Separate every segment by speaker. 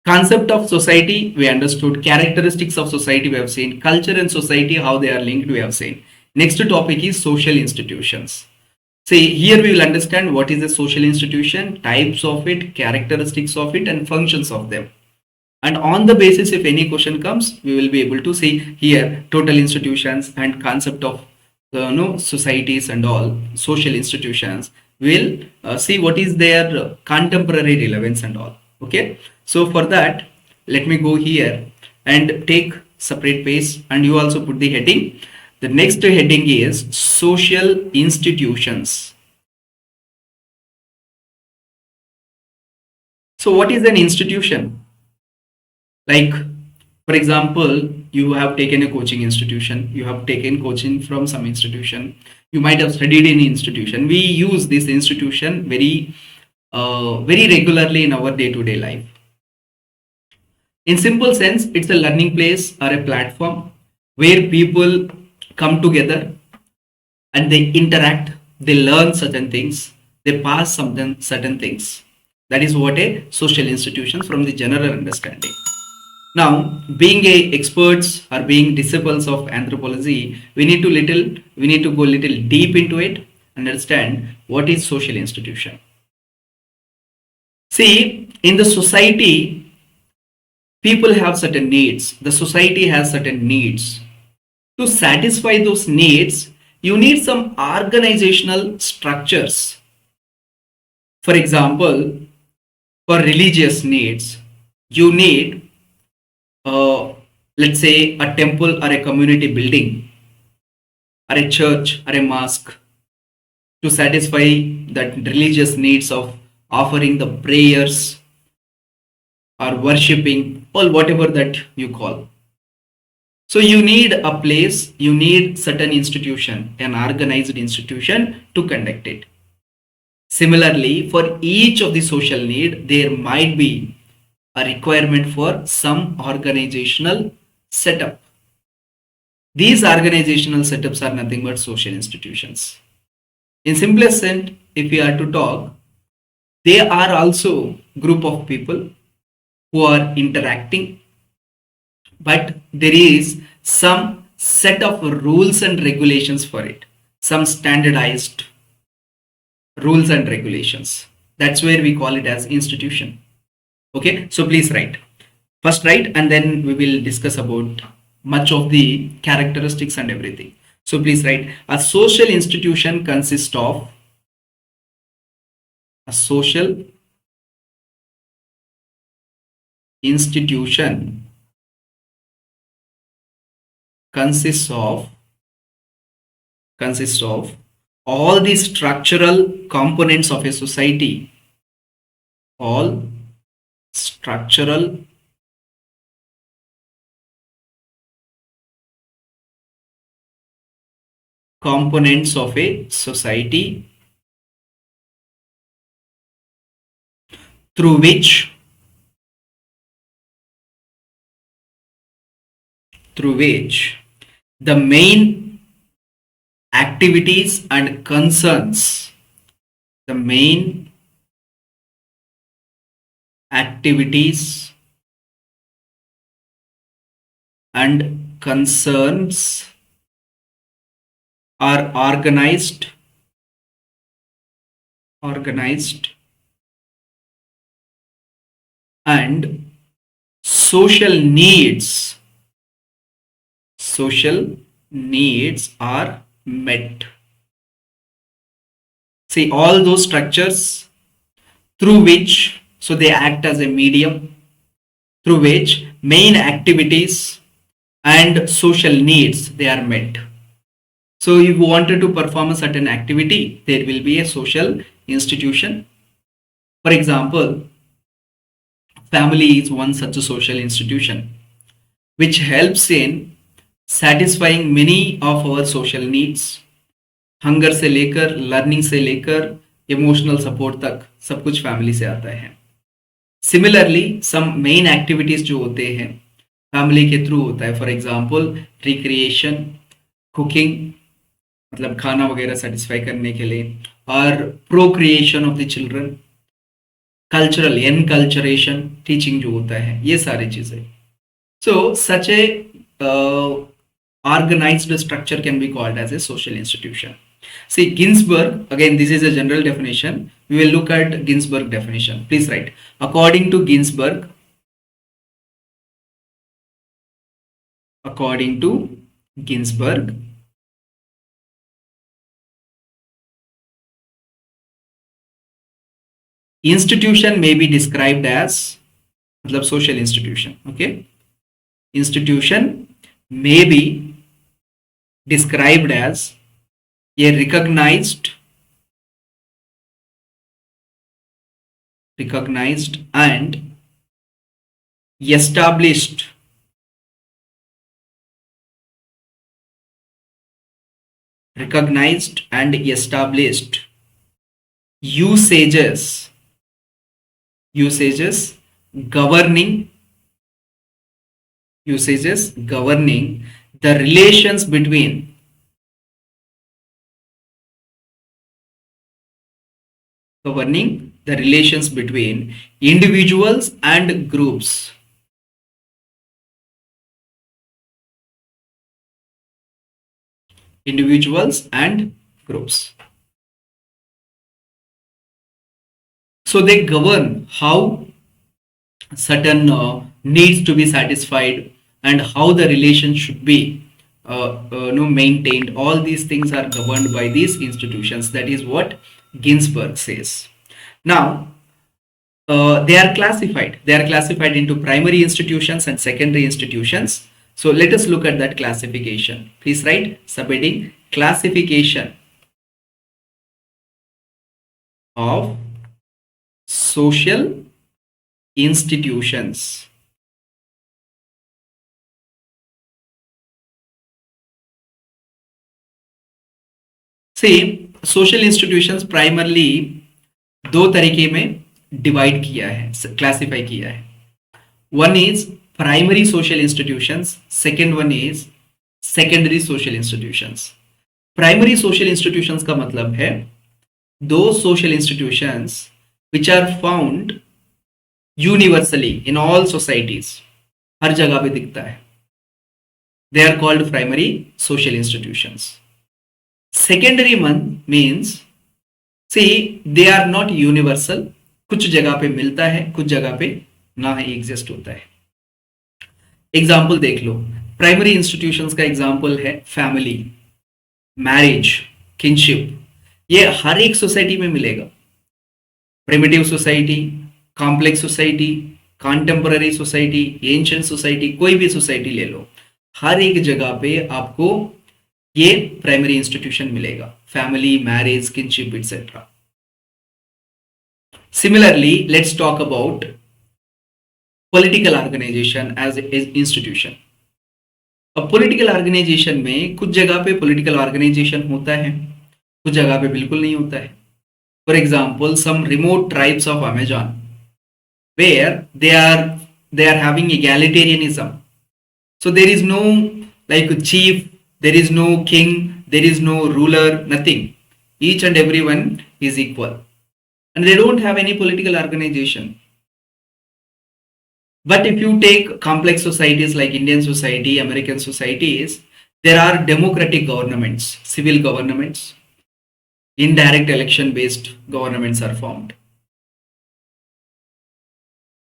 Speaker 1: Concept of society, we understood. Characteristics of society, we have seen. Culture and society, how they are linked, we have seen. Next topic is social institutions. See, here we will understand what is a social institution, types of it, characteristics of it, and functions of them. And on the basis, if any question comes, we will be able to see here total institutions and concept of societies and all social institutions. We'll see what is their contemporary relevance and all. Okay, so for that, let me go here and take separate page, and you also put the heading. The next heading is social institutions. So what is an institution? Like, for example, you have taken a coaching institution, you have taken coaching from some institution, you might have studied in institution. We use this institution very regularly in our day-to-day life. In simple sense, it's a learning place or a platform where people come together and they interact, they learn certain things, they pass certain things. That is what a social institution from the general understanding. Now, being a experts or being disciples of anthropology, we need to go little deep into it, understand what is social institution. See, in the society, people have certain needs. The society has certain needs. To satisfy those needs, you need some organizational structures. For example, for religious needs, you need let's say a temple or a community building or a church or a mosque to satisfy that religious needs of offering the prayers or worshipping or whatever that you call. So you need a place, you need certain institution, an organized institution to conduct it. Similarly, for each of the social need, there might be a requirement for some organizational setup. These organizational setups are nothing but social institutions. In simplest sense, if we are to talk, they are also group of people who are interacting, but there is some set of rules and regulations for it, some standardized rules and regulations. That's where we call it as institution. Okay, so please write. First write, and then we will discuss about much of the characteristics and everything. So please write. A social institution consists of a social institution consists of all the structural components of a society, all structural components of a society through which the main activities and concerns, the main activities and concerns are organized and social needs are met. See, all those structures through which, so they act as a medium through which main activities and social needs they are met. So if you wanted to perform a certain activity, there will be a social institution. For example, family is one such a social institution which helps in satisfying many of our social needs. Hunger से लेकर learning से लेकर emotional support तक सब कुछ family से आता है. सिमिलरली सम मेन एक्टिविटीज जो होते हैं फैमिली के थ्रू होता है. फॉर एग्जांपल रिक्रिएशन, कुकिंग मतलब खाना वगैरह सेटिस्फाई करने के लिए, और procreation of the children, cultural enculturation teaching जो होता है, ये सारी चीजें. So such a organized structure can be called as a social institution. See Ginsburg, again this is a general definition. We will look at Ginsburg definition. Please write. According to Ginsburg, institution may be described as मतलब social institution. Okay. Institution may be described as a recognized and established usages governing the relations between individuals and groups. So they govern how certain needs to be satisfied and how the relation should be maintained. All these things are governed by these institutions. That is what Ginsburg says. Now, they are classified into primary institutions and secondary institutions. So let us look at that classification. Please write subheading classification of social institutions. See, social institutions primarily दो तरीके में divide किया है, classify किया है. One is primary social institutions, second one is secondary social institutions. Primary social institutions का मतलब है दो social institutions which are found universally in all societies, हर जगह पे दिखता है. They are called primary social institutions. Secondary means See, they are not universal. कुछ जगह पे मिलता है, कुछ जगह पे ना ही एग्जिस्ट होता है. एग्जाम्पल देख लो. प्राइमरी इंस्टीट्यूशंस का एग्जाम्पल है फैमिली, मैरिज, किनशिप. ये हर एक सोसाइटी में मिलेगा. Primitive society, complex society, contemporary society, ancient society, कोई भी सोसाइटी ले लो, हर एक जगह पे आपको ये प्राइमरी इंस्टीट्यूशन मिलेगा. Family, marriage, kinship etc. Similarly, let's talk about political organization as an institution. अब पॉलिटिकल ऑर्गेनाइजेशन में कुछ जगह पे पॉलिटिकल ऑर्गेनाइजेशन होता है, कुछ जगह पे बिल्कुल नहीं होता है. For example, some remote tribes of Amazon where they are having egalitarianism. So there is no like chief, there is no king, there is no ruler, nothing. Each and everyone is equal and they don't have any political organization. But if you take complex societies like Indian society, American societies, there are democratic governments, civil governments, indirect election based governments are formed.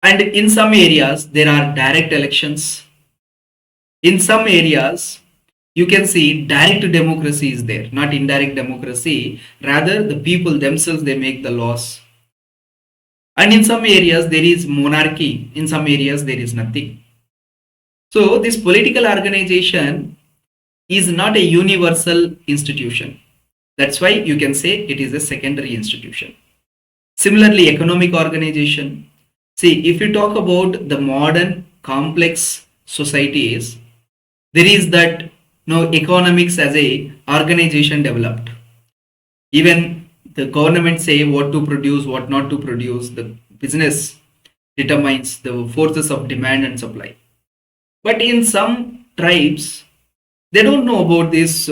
Speaker 1: And in some areas there are direct elections. In some areas you can see direct democracy is there, not indirect democracy. Rather, the people themselves, they make the laws. And in some areas there is monarchy, in some areas there is nothing. So this political organization is not a universal institution. That's why you can say it is a secondary institution. Similarly, economic organization. See, if you talk about the modern complex societies, there is that economics as a organization developed. Even the government say what to produce, what not to produce. The business determines the forces of demand and supply. But in some tribes, they don't know about this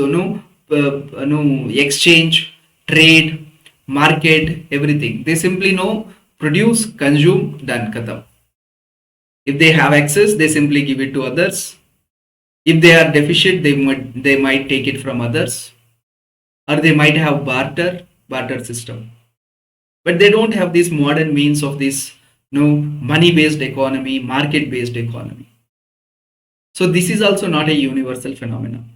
Speaker 1: exchange, trade, market, everything. They simply know Produce, consume, done, khatam. If they have access, they simply give it to others. If they are deficient, they might take it from others, or they might have barter system. But they don't have this modern means of this money-based economy, market-based economy. So this is also not a universal phenomenon.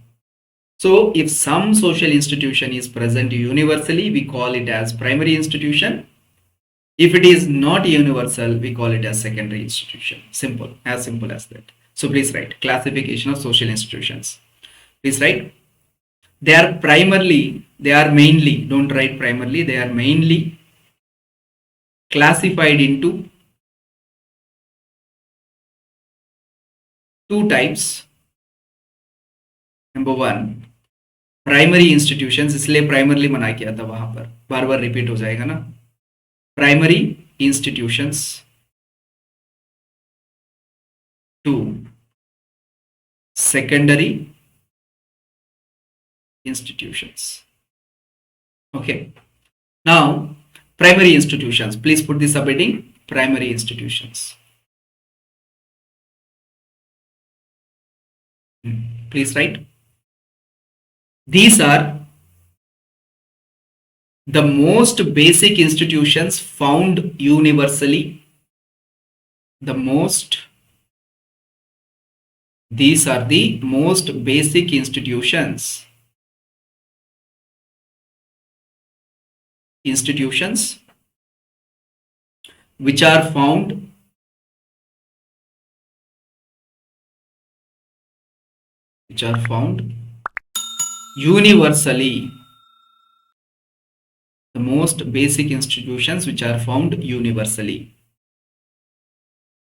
Speaker 1: So if some social institution is present universally, we call it as primary institution. If it is not universal, we call it as secondary institution. Simple as that. So please write classification of social institutions. Please write. They are mainly, don't write primarily, they are mainly classified into two types. Number one, primary institutions, इसलिए primarily मना किया था, वहां पर बार बार repeat हो जाएगा ना. Primary institutions. Two, secondary institutions. Okay, now primary institutions, please put the subheading primary institutions. Please write. These are the most basic institutions found universally. These are the most basic institutions which are found universally. The most basic institutions which are found universally.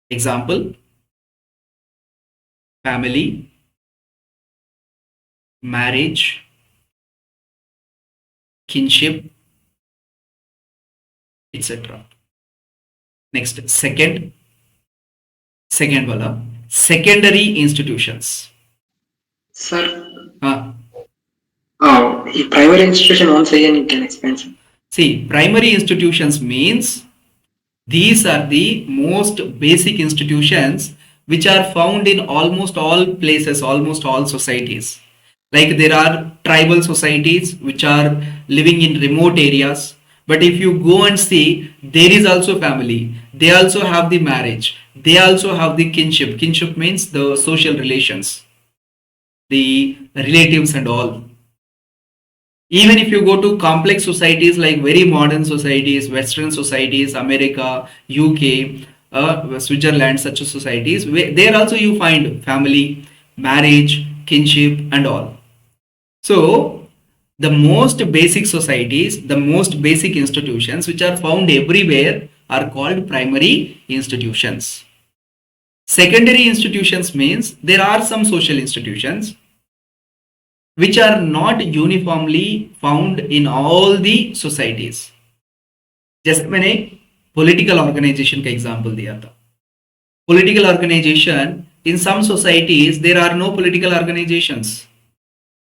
Speaker 1: Example: family, marriage, kinship, etc. Next, second wala, secondary institutions.
Speaker 2: Sir,
Speaker 1: हाँ.
Speaker 2: primary institution, once again you can explain, sir.
Speaker 1: See, primary institutions means these are the most basic institutions which are found in almost all places, almost all societies. Like there are tribal societies which are living in remote areas, but if you go and see, there is also family, they also have the marriage, they also have the kinship. Kinship means the social relations, the relatives and all. Even if you go to complex societies like very modern societies, western societies, America, UK, Switzerland, such societies, there also you find family, marriage, kinship and all. So the most basic societies, the most basic institutions which are found everywhere are called primary institutions. Secondary institutions means there are some social institutions which are not uniformly found in all the societies. जैसे मैंने political organization का example दिया था. Political organization, in some societies there are no political organizations.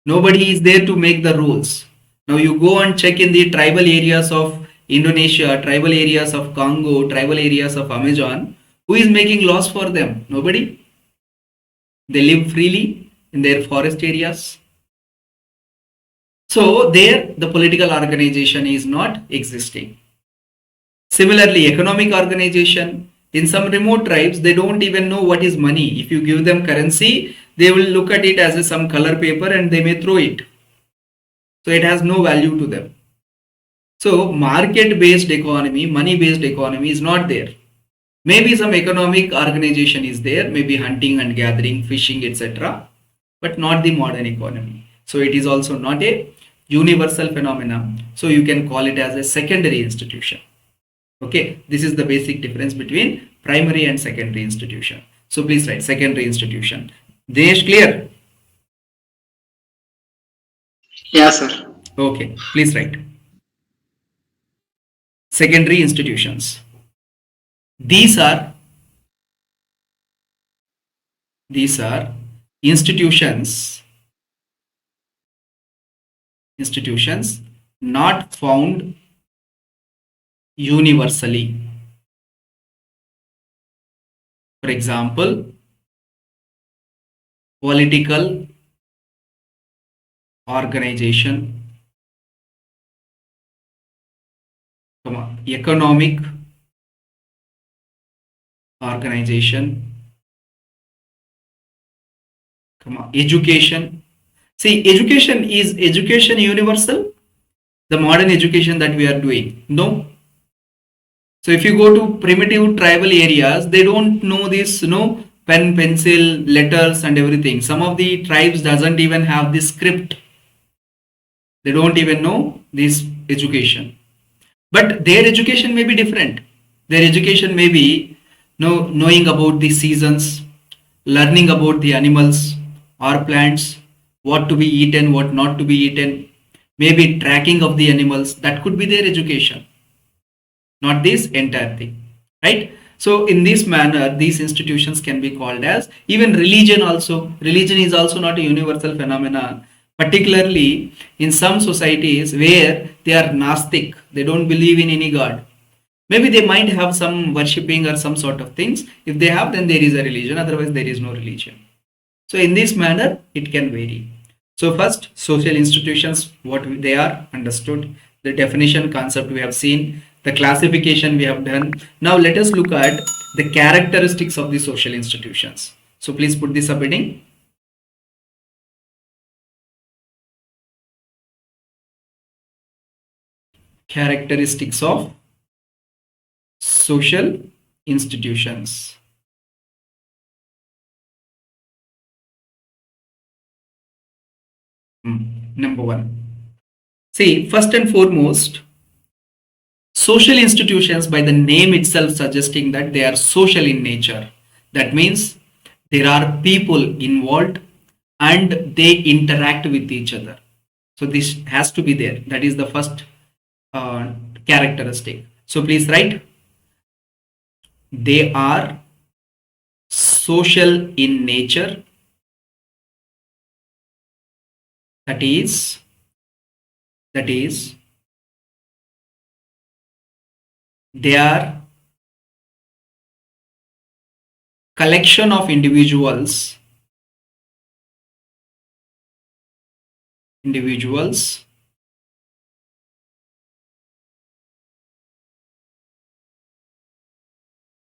Speaker 1: Nobody is there to make the rules. Now you go and check in the tribal areas of Indonesia, tribal areas of Congo, tribal areas of Amazon. Who is making laws for them? Nobody. They live freely in their forest areas. So there the political organization is not existing. Similarly, economic organization, in some remote tribes, they don't even know what is money. If you give them currency, they will look at it as some color paper and they may throw it. So it has no value to them. So market-based economy, money-based economy is not there. Maybe some economic organization is there, maybe hunting and gathering, fishing, etc. But not the modern economy. So it is also not a universal phenomenon. So you can call it as a secondary institution. Okay, this is the basic difference between primary and secondary institution. So please write secondary institution. Dinesh, clear?
Speaker 2: Yeah, sir.
Speaker 1: Okay, please write secondary institutions. These are institutions not found universally. For example, political organization, economic organization, education. See, education universal? The modern education that we are doing? No. So if you go to primitive tribal areas, they don't know this, pen, pencil, letters and everything. Some of the tribes doesn't even have this script. They don't even know this education. But their education may be different. Their education may be knowing about the seasons, learning about the animals or plants, what to be eaten, what not to be eaten, maybe tracking of the animals. That could be their education, not this entire thing, right? So in this manner, these institutions can be called as even religion also. Religion is also not a universal phenomenon, particularly in some societies where they are Gnostic, they don't believe in any god. Maybe they might have some worshipping or some sort of things. If they have, then there is a religion, otherwise there is no religion. So in this manner, it can vary. So first, social institutions, what they are understood, the definition concept we have seen, the classification we have done. Now let us look at the characteristics of the social institutions. So please put this up heading. Characteristics of social institutions. Number one. See, first and foremost, social institutions, by the name itself suggesting that they are social in nature. That means there are people involved and they interact with each other. So this has to be there. That is the first uh, characteristic. So please write, they are social in nature. That is they are collection of individuals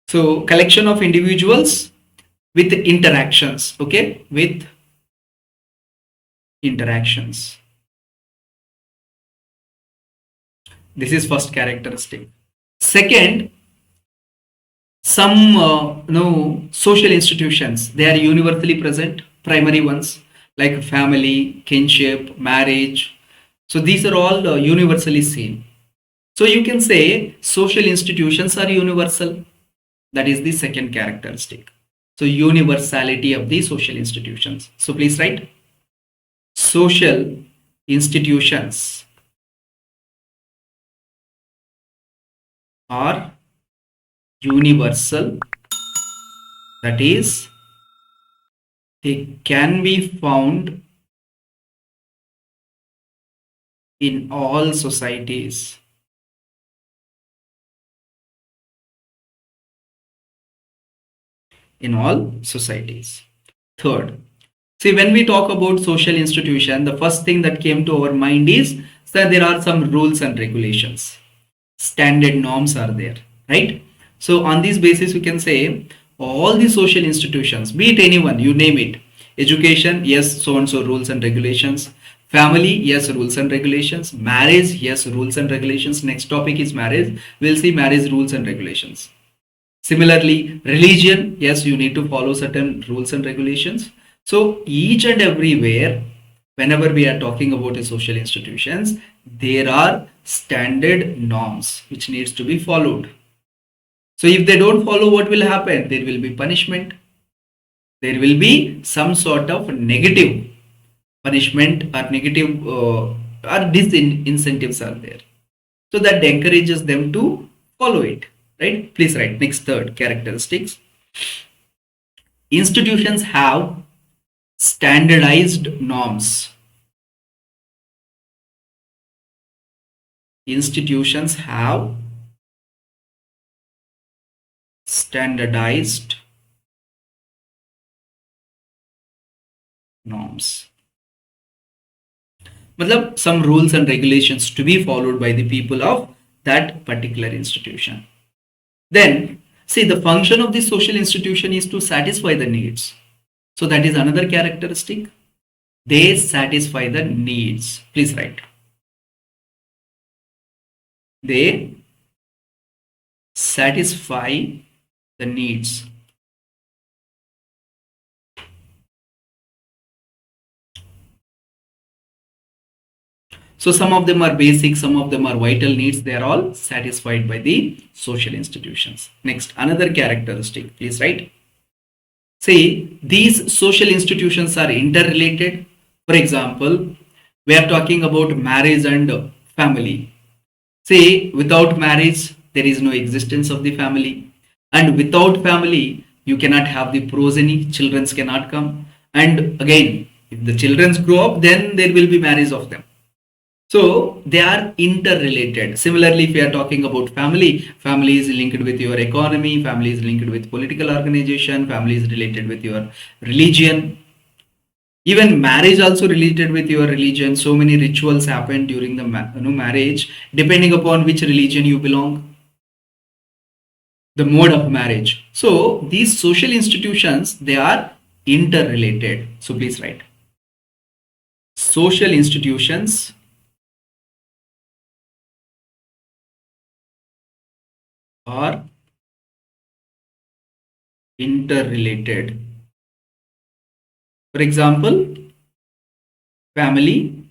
Speaker 1: so collection of individuals with interactions, okay, with interactions. This is first characteristic. Second, some social institutions, they are universally present, primary ones like family, kinship, marriage. So these are all universally seen. So you can say social institutions are universal. That is the second characteristic. So universality of the social institutions. So please write, social institutions are universal. That is, they can be found in all societies. In all societies. Third, see, when we talk about social institution, the first thing that came to our mind is that there are some rules and regulations. Standard norms are there, right? So on this basis, we can say all the social institutions, be it anyone, you name it. Education, yes, so and so rules and regulations. Family, yes, rules and regulations. Marriage, yes, rules and regulations. Next topic is marriage. We'll see marriage rules and regulations. Similarly, religion, yes, you need to follow certain rules and regulations. So each and everywhere, whenever we are talking about a social institutions, there are standard norms which needs to be followed. So if they don't follow, what will happen? There will be punishment. There will be some sort of negative punishment or negative or disincentives are there. So that encourages them to follow it, right? Please write next third characteristics. Institutions have standardized norms. Institutions have standardized norms. Matlab, some rules and regulations to be followed by the people of that particular institution. Then, see, the function of the social institution is to satisfy the needs. So that is another characteristic. They satisfy the needs. Please write. They satisfy the needs. So some of them are basic, some of them are vital needs. They are all satisfied by the social institutions. Next, another characteristic. Please write. See, these social institutions are interrelated. For example, we are talking about marriage and family. See, without marriage, there is no existence of the family. And without family, you cannot have the progeny, children cannot come. And again, if the children grow up, then there will be marriage of them. So they are interrelated. Similarly, if we are talking about family, family is linked with your economy, family is linked with political organization, family is related with your religion. Even marriage also related with your religion. So many rituals happen during the marriage, depending upon which religion you belong, the mode of marriage. So these social institutions, they are interrelated. So please write. Social institutions are interrelated. For example, family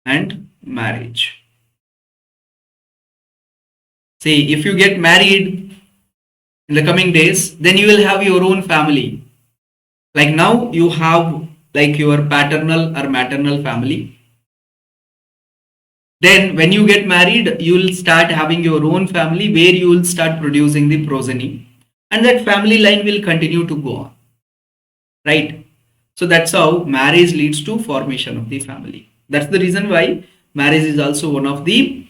Speaker 1: and marriage. Say, if you get married in the coming days, then you will have your own family. Like now, you have like your paternal or maternal family. Then, when you get married, you will start having your own family where you will start producing the progeny, and that family line will continue to go on. Right? So that's how marriage leads to formation of the family. That's the reason why marriage is also one of the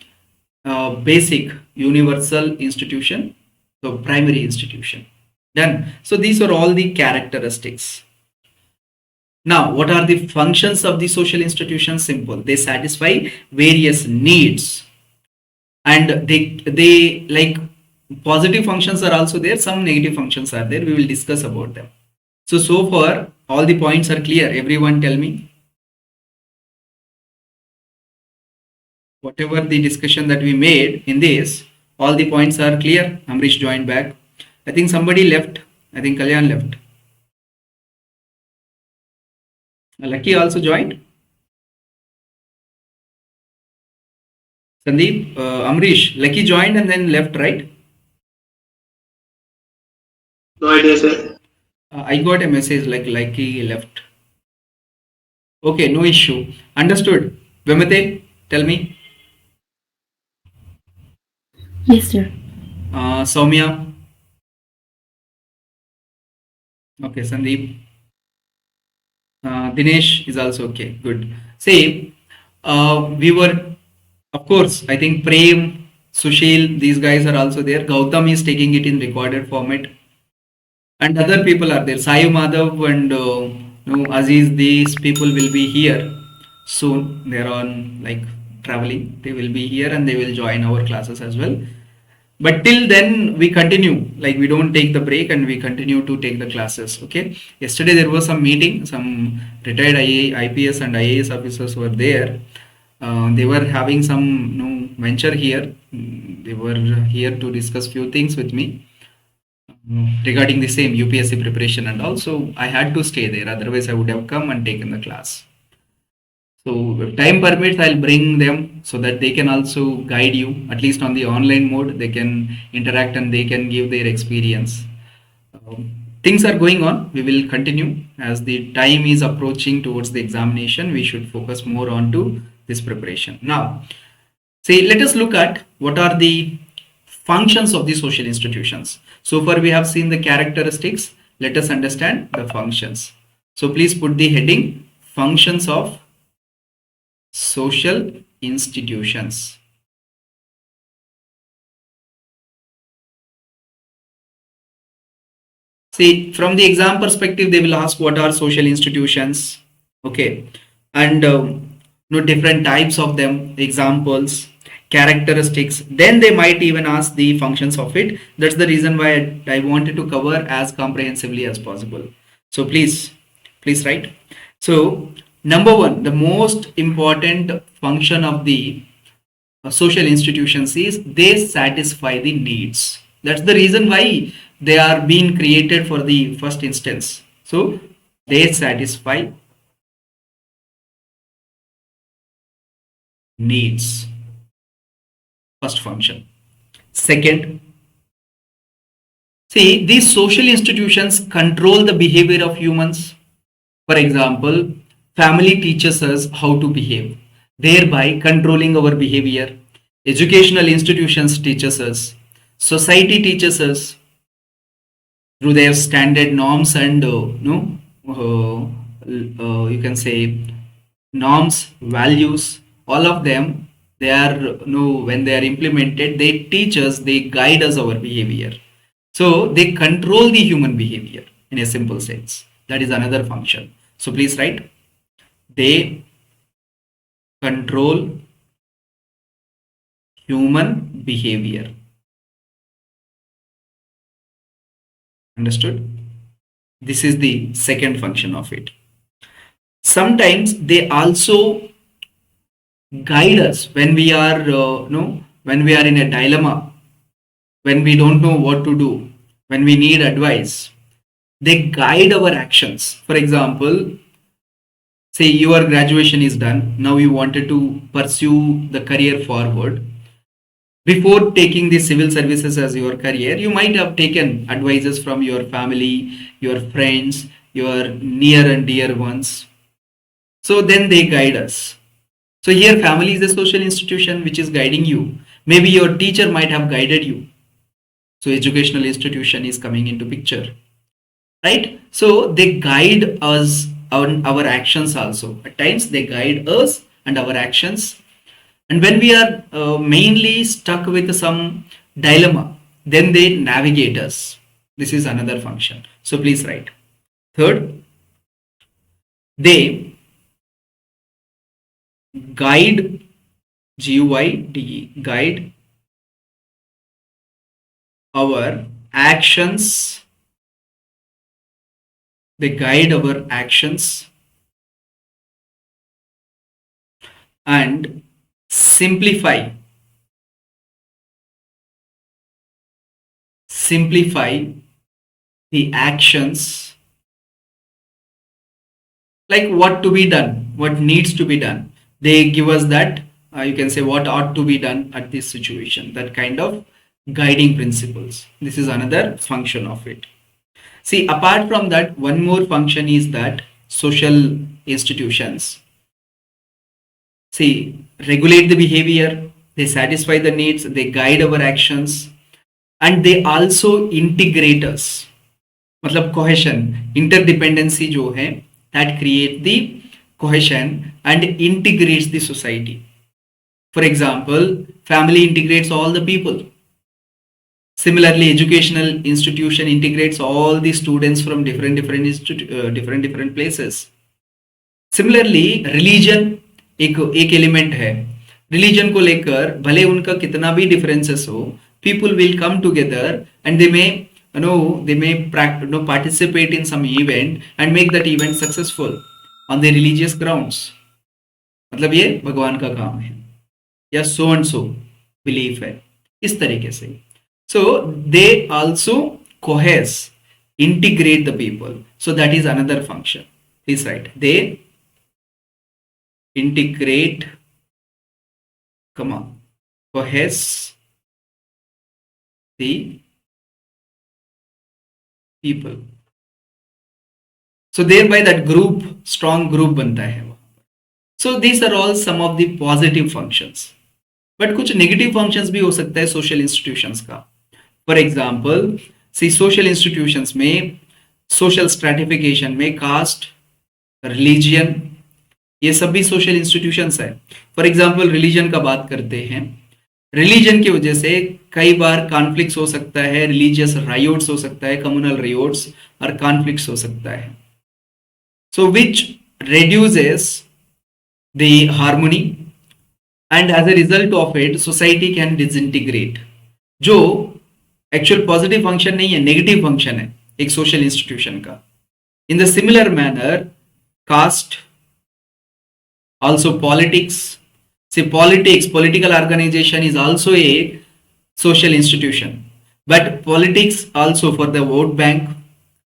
Speaker 1: basic universal institution, so primary institution. Done. So these are all the characteristics. Now, what are the functions of the social institutions? Simple. They satisfy various needs, and they like positive functions are also there. Some negative functions are there. We will discuss about them. So far, all the points are clear. Everyone tell me. Whatever the discussion that we made in this, all the points are clear. Amrish joined back. I think somebody left. I think Kalyan left. Lucky also joined. Sandeep, Amrish, Lucky joined and then left, right?
Speaker 2: No idea, sir.
Speaker 1: I got a message like Lucky left. Okay, no issue. Understood. Vemate, tell me.
Speaker 3: Yes, sir.
Speaker 1: Soumya. Okay, Sandeep. Dinesh is also okay. Good. Say, we were, of course, I think Prem, Sushil, these guys are also there. Gautam is taking it in recorded format. And other people are there. Sai Madhav and Aziz, these people will be here soon. They're on like traveling. They will be here and they will join our classes as well. But till then, we continue. Like we don't take the break and we continue to take the classes. Okay. Yesterday there was some meeting. Some retired IPS and IAS officers were there. They were having some venture here. They were here to discuss few things with me regarding the same UPSC preparation, and also I had to stay there, otherwise I would have come and taken the class. So if time permits, I'll bring them so that they can also guide you, at least on the online mode. They can interact and they can give their experience. Things are going on. We will continue as the time is approaching towards the examination. We should focus more on to this preparation. Now, say let us look at what are the functions of the social institutions. So far we have seen the characteristics. Let us understand the functions. So please put the heading functions of social institutions. See, from the exam perspective, they will ask what are social institutions, okay, and different types of them, examples, characteristics. Then they might even ask the functions of it. That's the reason why I wanted to cover as comprehensively as possible. So please write. So number one, the most important function of the social institutions is they satisfy the needs. That's the reason why they are being created for the first instance. So they satisfy needs, first function. Second, see, these social institutions control the behavior of humans. For example, family teaches us how to behave, thereby controlling our behavior. Educational institutions teaches us. Society teaches us through their standard norms and you can say norms, values, all of them. They are when they are implemented, they teach us, they guide us our behavior. So they control the human behavior in a simple sense. That is another function. So please write, they control human behavior. Understood? This is the second function of it. Sometimes they also guide us when we are when we are in a dilemma, when we don't know what to do, when we need advice. They guide our actions. For example, say your graduation is done, now you wanted to pursue the career forward. Before taking the civil services as your career, you might have taken advices from your family, your friends, your near and dear ones. So then they guide us. So here family is a social institution which is guiding you. Maybe your teacher might have guided you. So educational institution is coming into picture, right? So they guide us on our actions also. At times they guide us and our actions. And when we are mainly stuck with some dilemma, then they navigate us. This is another function. So please write. Third, they guide, GUIDE, guide our actions. They guide our actions and simplify the actions, like what to be done, what needs to be done. They give us that you can say what ought to be done at this situation, that kind of guiding principles. This is another function of it. See, apart from that, one more function is that social institutions, see, regulate the behavior, they satisfy the needs, they guide our actions, and they also integrate us. मतलब cohesion, interdependency जो है, that create the cohesion and integrates the society. For example, family integrates all the people. Similarly, educational institution integrates all the students from different places. Similarly, religion एक element है. Religion को लेकर भले उनका कितना भी डिफरेंसेस हो, people will come together and they may participate in some event and make that event successful on the religious grounds. मतलब ये भगवान का काम है या so and so belief है, इस तरीके से. So they also cohes, integrate the people. So that is another function. Please write, they integrate, cohes the people. So thereby that group, strong group बनता है. So these are all some of the positive functions. But कुछ negative functions भी हो सकता है social institutions का. For example, see, social institutions में social stratification में caste, religion, ये सब भी social institutions है. For example, religion का बात करते हैं. रिलीजन की वजह से कई बार कॉन्फ्लिक्ट्स हो सकता है, रिलीजियस रायोट्स हो सकता है, कम्युनल रायोट्स और कॉन्फ्लिक्ट्स हो सकता है, सो विच reduces the harmony and as a result of it society can disintegrate, जो एक्चुअल पॉजिटिव फंक्शन नहीं है, नेगेटिव फंक्शन है एक सोशल इंस्टीट्यूशन का. In the similar manner caste, also politics. See, politics, political organization is also a social institution. But politics also for the vote bank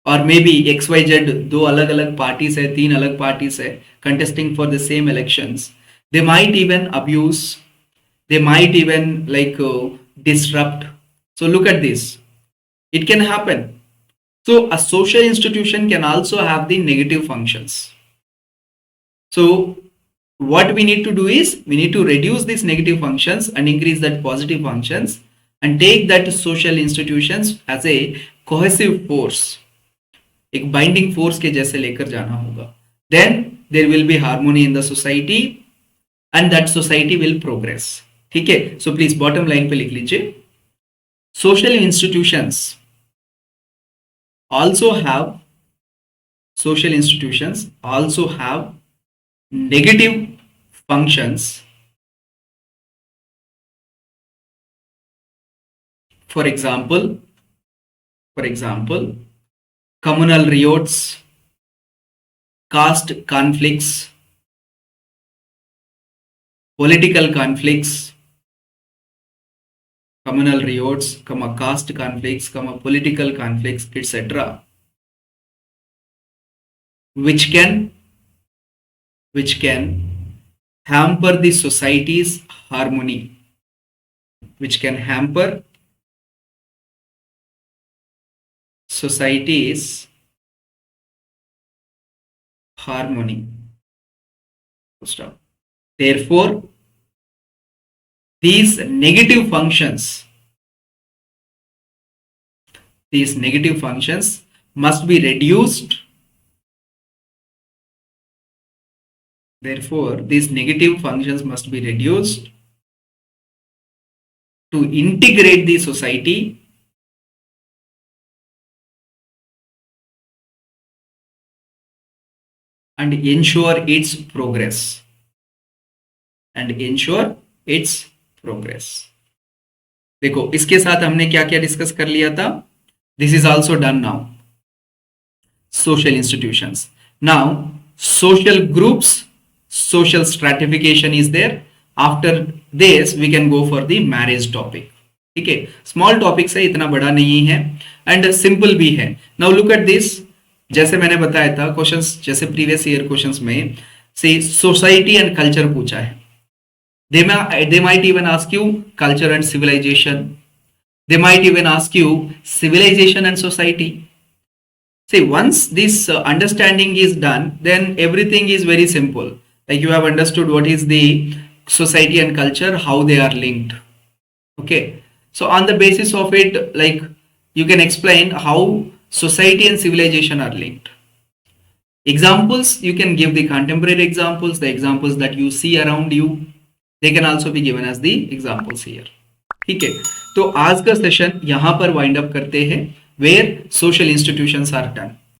Speaker 1: or maybe XYZ, दो अलग अलग parties है, तीन अलग parties है, contesting for the same elections. They might even abuse, they might even disrupt. So look at this. It can happen. So a social institution can also have the negative functions. So what we need to do is we need to reduce these negative functions and increase that positive functions and take that social institutions as a cohesive force, एक binding force के जैसे लेकर जाना होगा. Then there will be harmony in the society and that society will progress. ठीक है, so please bottom line पे लिख लीजिए, social institutions also have social institutions also have negative functions. For example, communal riots, caste conflicts, political conflicts, communal riots, caste conflicts, political conflicts, etc., which can hamper the society's harmony, which can hamper society's harmony. Stop. Therefore, these negative functions must be reduced. Therefore, these negative functions must be reduced to integrate the society and ensure its progress. देखो, इसके साथ हमने क्या क्या discuss कर लिया था. This is also done now. Social institutions. Now social groups, social stratification is there. After this we can go for the marriage topic. ठीक है, स्मॉल टॉपिक्स है, इतना बड़ा नहीं है एंड सिंपल भी है. Now look at this. जैसे मैंने बताया था क्वेश्चंस, जैसे प्रीवियस ईयर क्वेश्चंस में से सोसाइटी एंड कल्चर पूछा है. they might even ask you culture and civilization. They might even ask you civilization and society. See, once this understanding is done, then everything is very simple. Like you have understood what is the society and culture, how they are linked. Okay, so on the basis of it, like you can explain how society and civilization are linked. Examples, you can give the contemporary examples, the examples that you see around you. They can also be given as the examples here. ठीक है, तो आज का session यहां पर wind up करते हैं, where social institutions are done.